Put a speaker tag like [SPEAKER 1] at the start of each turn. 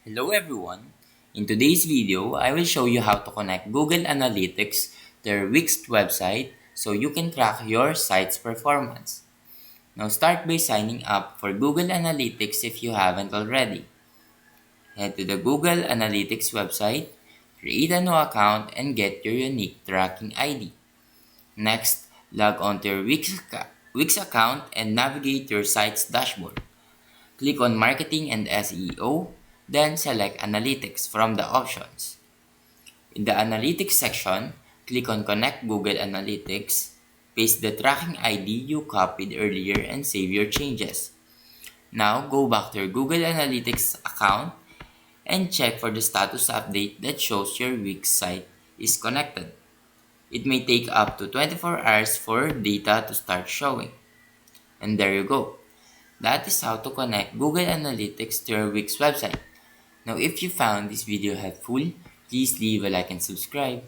[SPEAKER 1] Hello everyone. In today's video, I will show you how to connect Google Analytics to your WIX website so you can track your site's performance. Now start by signing up for Google Analytics if you haven't already. Head to the Google Analytics website, create a new account, and get your unique tracking ID. Next, log on to your WIX account and navigate your site's dashboard. Click on Marketing and SEO, then select Analytics from the options. In the Analytics section, click on Connect Google Analytics, paste the tracking ID you copied earlier and save your changes. Now go back to your Google Analytics account and check for the status update that shows your Wix site is connected. It may take up to 24 hours for data to start showing. And there you go. That is how to connect Google Analytics to your Wix website. Now if you found this video helpful, please leave a like and subscribe.